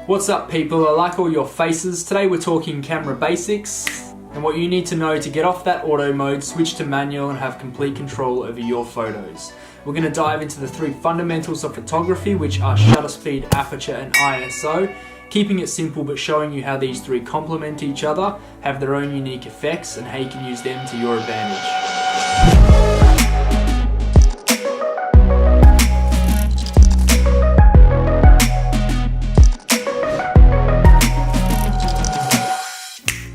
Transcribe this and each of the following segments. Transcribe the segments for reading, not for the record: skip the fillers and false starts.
What's up people, I like all your faces. Today we're talking camera basics and what you need to know to get off that auto mode, switch to manual and have complete control over your photos. We're going to dive into the three fundamentals of photography, which are shutter speed, aperture and ISO, keeping it simple but showing you how these three complement each other, have their own unique effects and how you can use them to your advantage.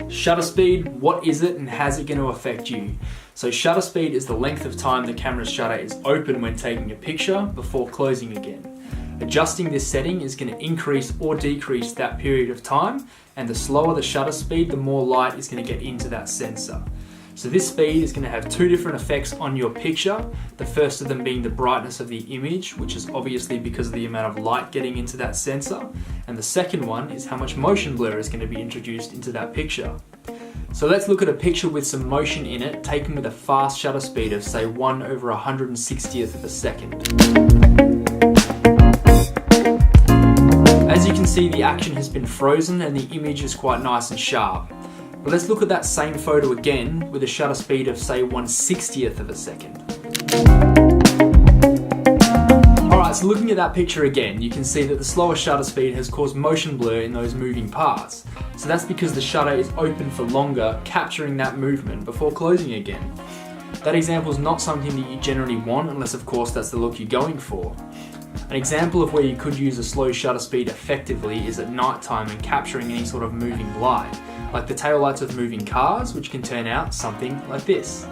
Shutter speed, what is it and how's it going to affect you? So shutter speed is the length of time the camera's shutter is open when taking a picture before closing again. Adjusting this setting is going to increase or decrease that period of time, and the slower the shutter speed, the more light is going to get into that sensor. So this speed is going to have two different effects on your picture, the first of them being the brightness of the image, which is obviously because of the amount of light getting into that sensor, and the second one is how much motion blur is going to be introduced into that picture. So let's look at a picture with some motion in it, taken with a fast shutter speed of say 1/160th of a second. As you can see, the action has been frozen and the image is quite nice and sharp. But let's look at that same photo again with a shutter speed of say 1/60th of a second. Alright, so looking at that picture again, you can see that the slower shutter speed has caused motion blur in those moving parts. So that's because the shutter is open for longer, capturing that movement before closing again. That example is not something that you generally want, unless of course that's the look you're going for. An example of where you could use a slow shutter speed effectively is at night time and capturing any sort of moving light, like the taillights of moving cars, which can turn out something like this.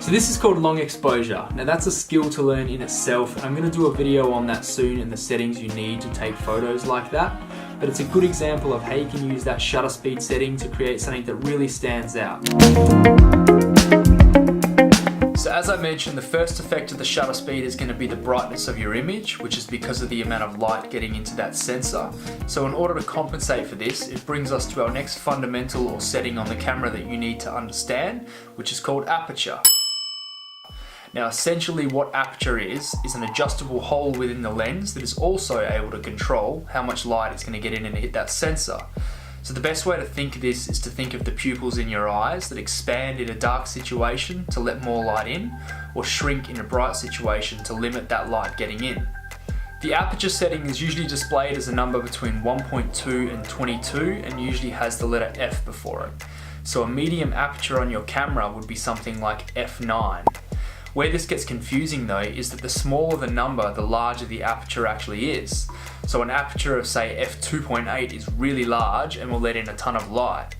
So this is called long exposure. Now that's a skill to learn in itself, and I'm going to do a video on that soon and the settings you need to take photos like that. But it's a good example of how you can use that shutter speed setting to create something that really stands out. So as I mentioned, the first effect of the shutter speed is going to be the brightness of your image, which is because of the amount of light getting into that sensor. So in order to compensate for this, it brings us to our next fundamental or setting on the camera that you need to understand, which is called aperture. Now essentially what aperture is an adjustable hole within the lens that is also able to control how much light it's going to get in and hit that sensor. So the best way to think of this is to think of the pupils in your eyes that expand in a dark situation to let more light in, or shrink in a bright situation to limit that light getting in. The aperture setting is usually displayed as a number between 1.2 and 22 and usually has the letter F before it. So a medium aperture on your camera would be something like f9. Where this gets confusing though is that the smaller the number, the larger the aperture actually is. So an aperture of say f2.8 is really large and will let in a ton of light.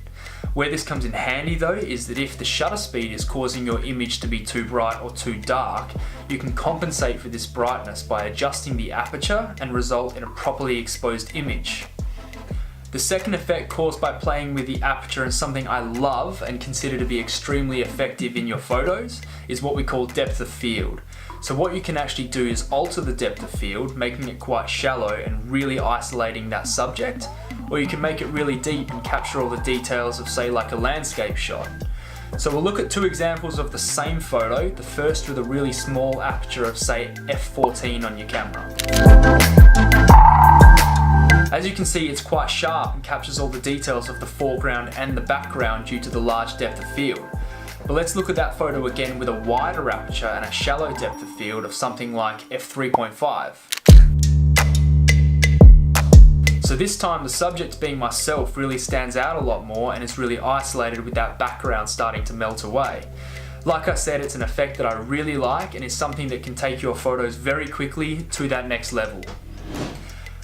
Where this comes in handy though is that if the shutter speed is causing your image to be too bright or too dark, you can compensate for this brightness by adjusting the aperture and result in a properly exposed image. The second effect caused by playing with the aperture, and something I love and consider to be extremely effective in your photos, is what we call depth of field. So what you can actually do is alter the depth of field, making it quite shallow and really isolating that subject, or you can make it really deep and capture all the details of say like a landscape shot. So we'll look at two examples of the same photo, the first with a really small aperture of say f14 on your camera. As you can see, it's quite sharp and captures all the details of the foreground and the background due to the large depth of field. But let's look at that photo again with a wider aperture and a shallow depth of field of something like f3.5. So this time the subject being myself really stands out a lot more and is really isolated with that background starting to melt away. Like I said, it's an effect that I really like and is something that can take your photos very quickly to that next level.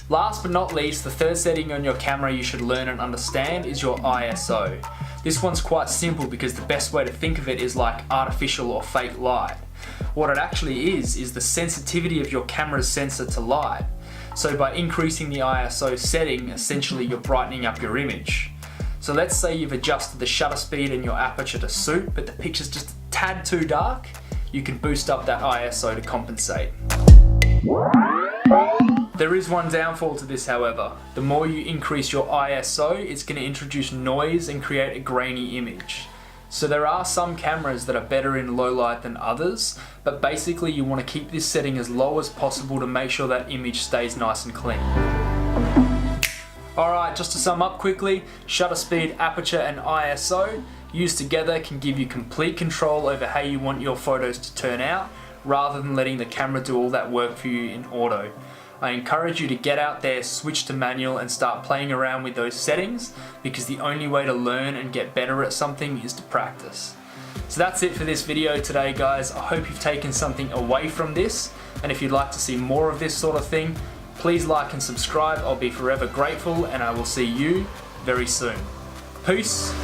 Last but not least, the third setting on your camera you should learn and understand is your ISO. This one's quite simple because the best way to think of it is like artificial or fake light. What it actually is the sensitivity of your camera's sensor to light. So by increasing the ISO setting, essentially you're brightening up your image. So let's say you've adjusted the shutter speed and your aperture to suit, but the picture's just a tad too dark, you can boost up that ISO to compensate. There is one downfall to this however. The more you increase your ISO, it's going to introduce noise and create a grainy image. So there are some cameras that are better in low light than others, but basically you want to keep this setting as low as possible to make sure that image stays nice and clean. Alright, just to sum up quickly, shutter speed, aperture and ISO used together can give you complete control over how you want your photos to turn out, rather than letting the camera do all that work for you in auto. I encourage you to get out there, switch to manual and start playing around with those settings, because the only way to learn and get better at something is to practice. So that's it for this video today, guys. I hope you've taken something away from this, and if you'd like to see more of this sort of thing, please like and subscribe. I'll be forever grateful, and I will see you very soon. Peace.